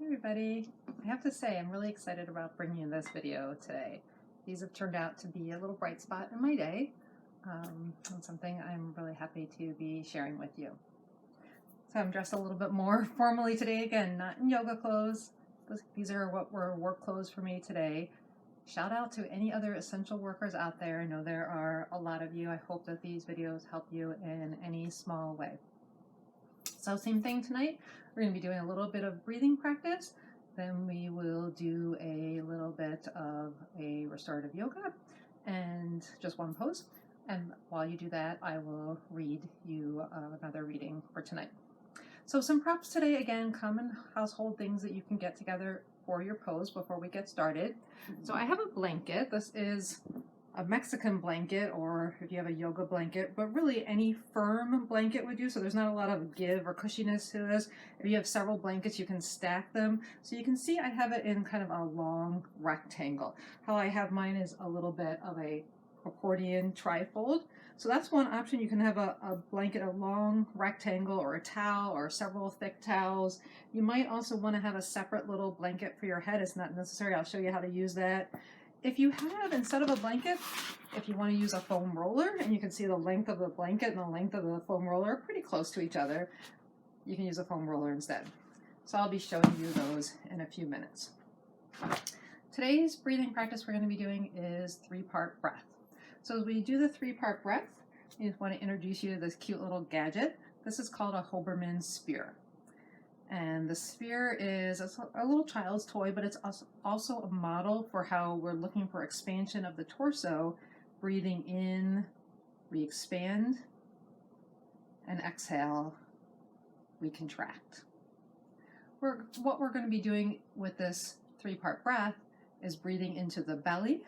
Hey everybody, I have to say I'm really excited about bringing you this video today. These have turned out to be a little bright spot in my day, and something I'm really happy to be sharing with you. So I'm dressed a little bit more formally today, again, not in yoga clothes. These are what were work clothes for me today. Shout out to any other essential workers out there. I know there are a lot of you. I hope that these videos help you in any small way. So same thing tonight. We're going to be doing a little bit of breathing practice. Then we will do a little bit of a restorative yoga and just one pose. And while you do that, I will read you another reading for tonight. So some props today, again, common household things that you can get together for your pose before we get started. So I have a blanket. This is a Mexican blanket, or if you have a yoga blanket, but really any firm blanket would do. So there's not a lot of give or cushiness to this. If you have several blankets, you can stack them. So you can see I have it in kind of a long rectangle. How I have mine is a little bit of a accordion trifold. So that's one option. You can have a blanket, a long rectangle, or a towel, or several thick towels. You might also want to have a separate little blanket for your head. It's not necessary. I'll show you how to use that. If you have, instead of a blanket, if you want to use a foam roller, and you can see the length of the blanket and the length of the foam roller are pretty close to each other, you can use a foam roller instead. So I'll be showing you those in a few minutes. Today's breathing practice we're going to be doing is 3-part breath. So as we do the 3-part breath, I just want to introduce you to this cute little gadget. This is called a Hoberman sphere. And the sphere is a little child's toy, but it's also a model for how we're looking for expansion of the torso. Breathing in, we expand, and exhale, we contract. What we're going to be doing with this 3-part breath is breathing into the belly,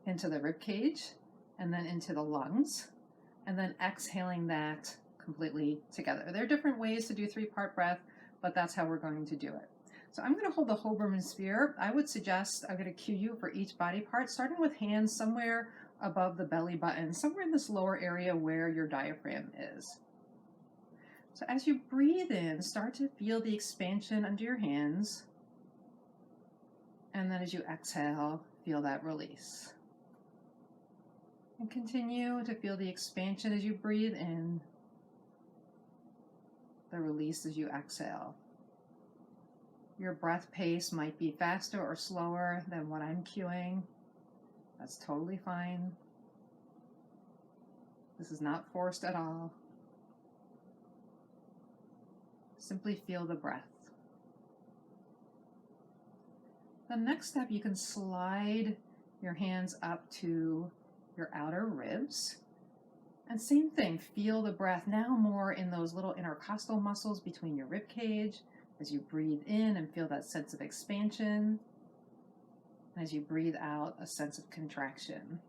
into the rib cage, and then into the lungs, and then exhaling that completely together. There are different ways to do 3-part breath, but that's how we're going to do it. So I'm going to hold the Hoberman sphere. I would suggest I'm going to cue you for each body part, starting with hands somewhere above the belly button, somewhere in this lower area where your diaphragm is. So as you breathe in, start to feel the expansion under your hands. And then as you exhale, feel that release. And continue to feel the expansion as you breathe in, the release as you exhale. Your breath pace might be faster or slower than what I'm cueing. That's totally fine. This is not forced at all. Simply feel the breath. The next step, you can slide your hands up to your outer ribs. And same thing, feel the breath now more in those little intercostal muscles between your rib cage as you breathe in and feel that sense of expansion. And as you breathe out, a sense of contraction.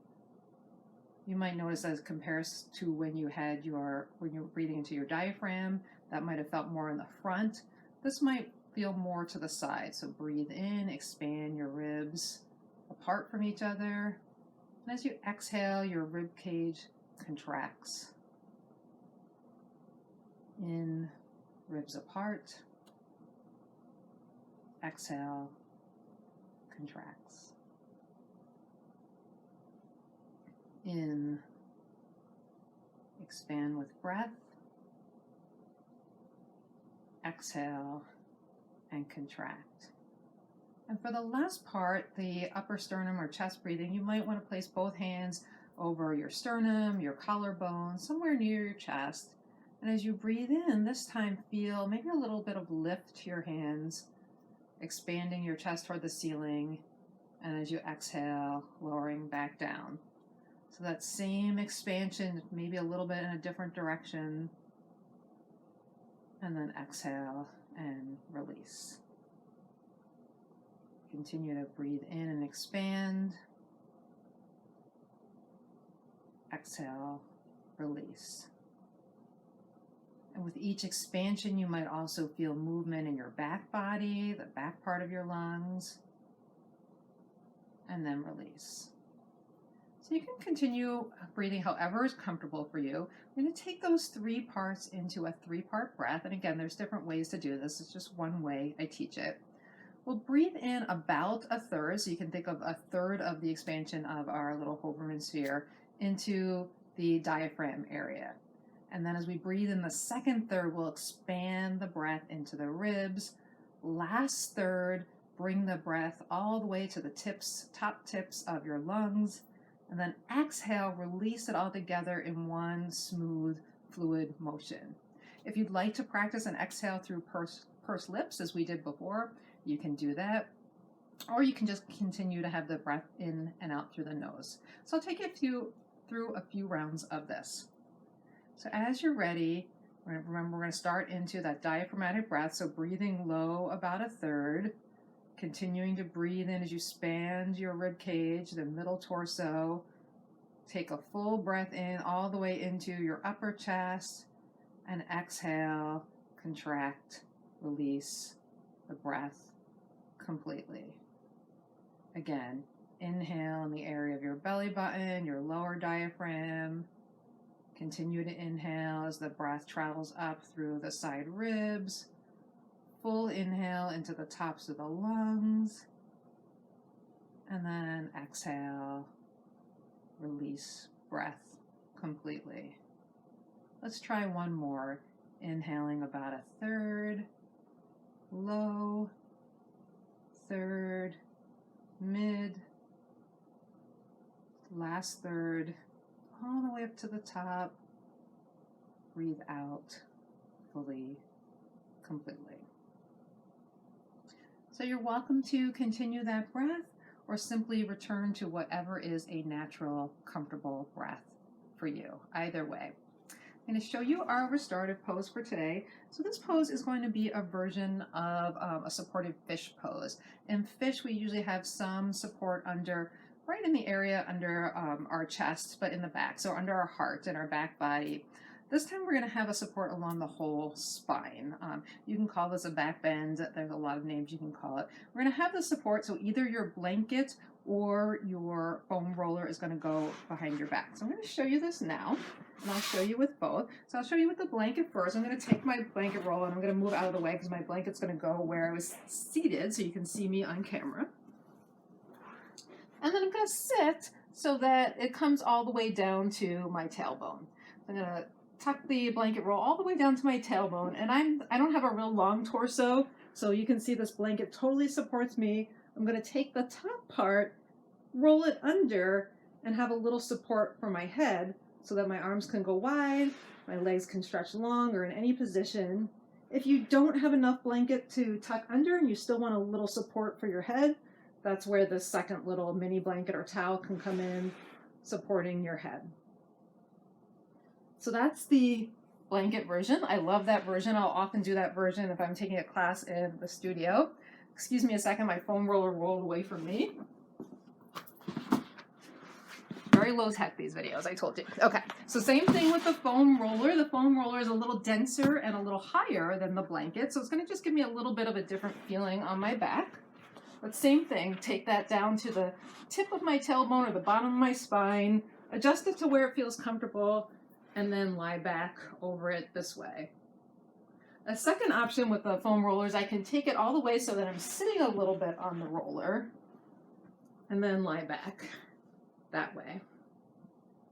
You might notice as compares to when you were breathing into your diaphragm, that might have felt more in the front. This might feel more to the side. So breathe in, expand your ribs apart from each other. And as you exhale, your rib cage contracts. In, ribs apart. Exhale, contracts. In, expand with breath. Exhale, and contract. And for the last part, the upper sternum or chest breathing, you might want to place both hands over your sternum, your collarbone, somewhere near your chest. And as you breathe in, this time feel maybe a little bit of lift to your hands, expanding your chest toward the ceiling. And as you exhale, lowering back down. So that same expansion, maybe a little bit in a different direction. And then exhale and release. Continue to breathe in and expand. Exhale, release. And with each expansion, you might also feel movement in your back body, the back part of your lungs, and then release. So you can continue breathing however is comfortable for you. I'm going to take those 3 parts into a 3-part breath. And again, there's different ways to do this. It's just one way I teach it. We'll breathe in about a third, so you can think of a third of the expansion of our little Hoberman sphere into the diaphragm area. And then as we breathe in the second third, we'll expand the breath into the ribs. Last third, bring the breath all the way to the top tips of your lungs. And then exhale, release it all together in one smooth, fluid motion. If you'd like to practice an exhale through pursed lips, as we did before, you can do that. Or you can just continue to have the breath in and out through the nose. So I'll take you through a few rounds of this. So as you're ready, remember we're going to start into that diaphragmatic breath, so breathing low about a third, continuing to breathe in as you expand your rib cage, the middle torso. Take a full breath in all the way into your upper chest, and exhale, contract, release the breath completely. Again, inhale in the area of your belly button, your lower diaphragm. Continue to inhale as the breath travels up through the side ribs. Full inhale into the tops of the lungs. And then exhale, release breath completely. Let's try one more. Inhaling about a third, low, third, mid, last third, all the way up to the top. Breathe out fully, completely. So you're welcome to continue that breath or simply return to whatever is a natural, comfortable breath for you. Either way. I'm going to show you our restorative pose for today. So this pose is going to be a version of a supported fish pose. In fish, we usually have some support right in the area under our chest, but in the back, so under our heart and our back body. This time we're going to have a support along the whole spine. You can call this a back bend. There's a lot of names you can call it. We're going to have the support, so either your blanket or your foam roller is going to go behind your back. So I'm going to show you this now, and I'll show you with both. So I'll show you with the blanket first. I'm going to take my blanket roll, and I'm going to move out of the way because my blanket's going to go where I was seated so you can see me on camera. And then I'm going to sit so that it comes all the way down to my tailbone. I'm going to tuck the blanket roll all the way down to my tailbone, and I don't have a real long torso, so you can see this blanket totally supports me. I'm going to take the top part, roll it under, and have a little support for my head so that my arms can go wide, my legs can stretch long or in any position. If you don't have enough blanket to tuck under and you still want a little support for your head, that's where the second little mini blanket or towel can come in, supporting your head. So that's the blanket version. I love that version. I'll often do that version if I'm taking a class in the studio. Excuse me a second, my foam roller rolled away from me. Very low tech, these videos, I told you. Okay, so same thing with the foam roller. The foam roller is a little denser and a little higher than the blanket, so it's going to just give me a little bit of a different feeling on my back. But same thing, take that down to the tip of my tailbone or the bottom of my spine, adjust it to where it feels comfortable, and then lie back over it this way. A second option with the foam rollers, I can take it all the way so that I'm sitting a little bit on the roller, and then lie back that way.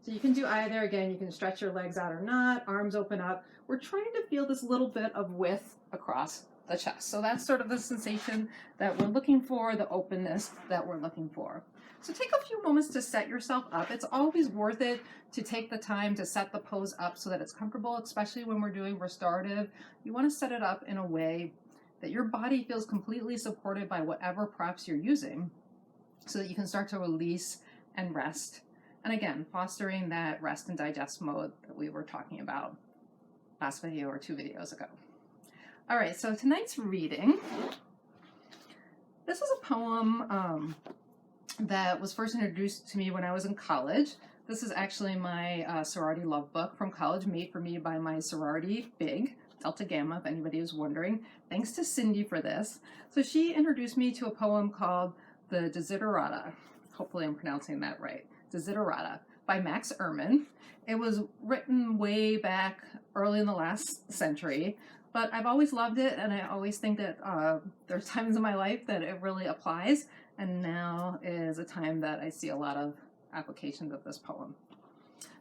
So you can do either. Again, you can stretch your legs out or not, arms open up. We're trying to feel this little bit of width across the chest. So that's sort of the sensation that we're looking for, the openness that we're looking for. So take a few moments to set yourself up. It's always worth it to take the time to set the pose up so that it's comfortable, especially when we're doing restorative. You want to set it up in a way that your body feels completely supported by whatever props you're using so that you can start to release and rest. And again, fostering that rest and digest mode that we were talking about last video or 2 videos ago. All right, so tonight's reading, this is a poem that was first introduced to me when I was in college. This is actually my sorority love book from college, made for me by my sorority, Big, Delta Gamma, if anybody was wondering. Thanks to Cindy for this. So she introduced me to a poem called the Desiderata. Hopefully I'm pronouncing that right. Desiderata by Max Ehrmann. It was written way back early in the last century, but I've always loved it, and I always think that there's times in my life that it really applies, and now is a time that I see a lot of applications of this poem.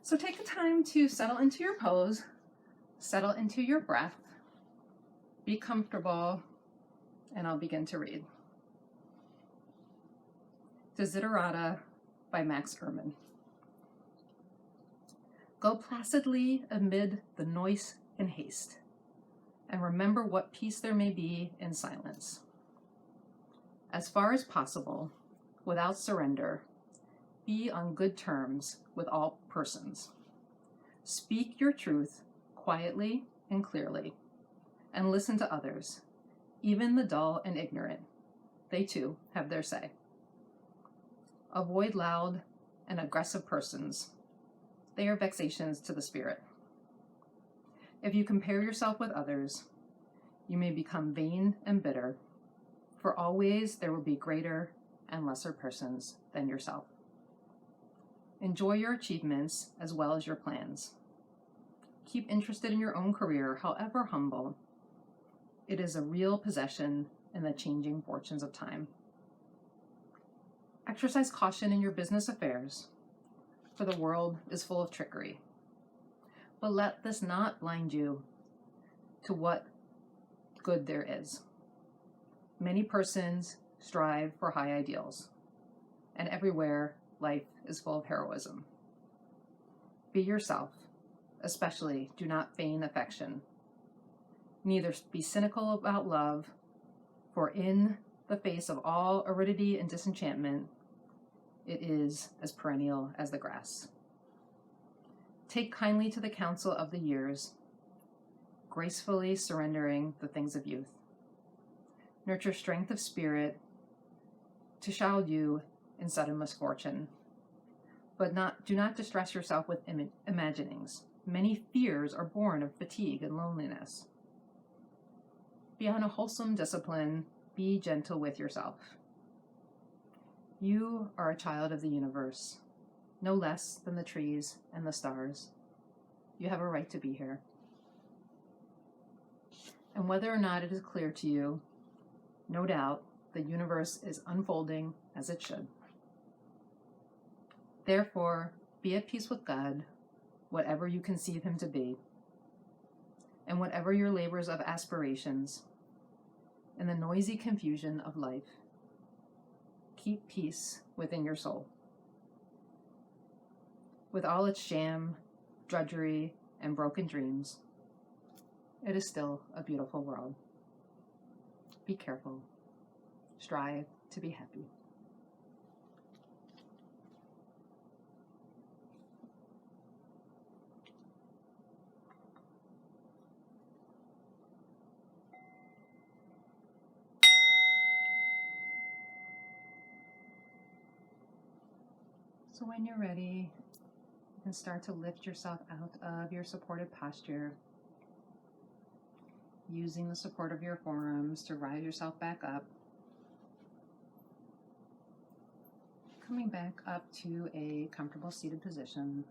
So take the time to settle into your pose, settle into your breath, be comfortable, and I'll begin to read. Desiderata by Max Ehrmann. Go placidly amid the noise and haste, and remember what peace there may be in silence. As far as possible, without surrender, be on good terms with all persons. Speak your truth quietly and clearly, and listen to others, even the dull and ignorant. They too have their say. Avoid loud and aggressive persons. They are vexations to the spirit. If you compare yourself with others, you may become vain and bitter, for always there will be greater and lesser persons than yourself. Enjoy your achievements as well as your plans. Keep interested in your own career, however humble. It is a real possession in the changing fortunes of time. Exercise caution in your business affairs, for the world is full of trickery. But let this not blind you to what good there is. Many persons strive for high ideals, and everywhere life is full of heroism. Be yourself, especially do not feign affection. Neither be cynical about love, for in the face of all aridity and disenchantment, it is as perennial as the grass. Take kindly to the counsel of the years, gracefully surrendering the things of youth. Nurture strength of spirit to shield you in sudden misfortune, but do not distress yourself with imaginings. Many fears are born of fatigue and loneliness. Be on a wholesome discipline, be gentle with yourself. You are a child of the universe, no less than the trees and the stars. You have a right to be here. And whether or not it is clear to you, no doubt the universe is unfolding as it should. Therefore, be at peace with God, whatever you conceive him to be, and whatever your labors of aspirations, in the noisy confusion of life, keep peace within your soul. With all its sham, drudgery, and broken dreams, it is still a beautiful world. Be careful. Strive to be happy. So when you're ready, you can start to lift yourself out of your supported posture, using the support of your forearms to rise yourself back up. Coming back up to a comfortable seated position,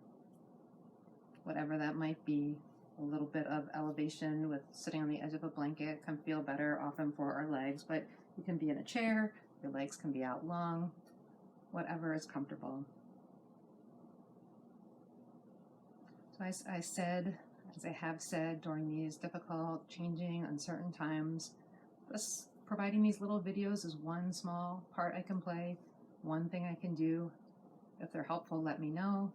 whatever that might be. A little bit of elevation with sitting on the edge of a blanket can feel better often for our legs, but you can be in a chair, your legs can be out long, whatever is comfortable. So as I have said during these difficult, changing, uncertain times, providing these little videos is one small part I can play, one thing I can do. If they're helpful, let me know.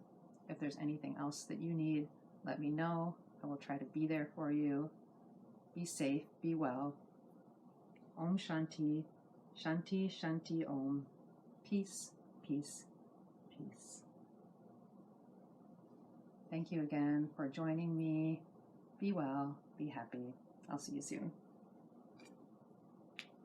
If there's anything else that you need, let me know. I will try to be there for you. Be safe, be well. Om Shanti, Shanti, Shanti Om. Peace, peace, peace. Thank you again for joining me. Be well, be happy. I'll see you soon.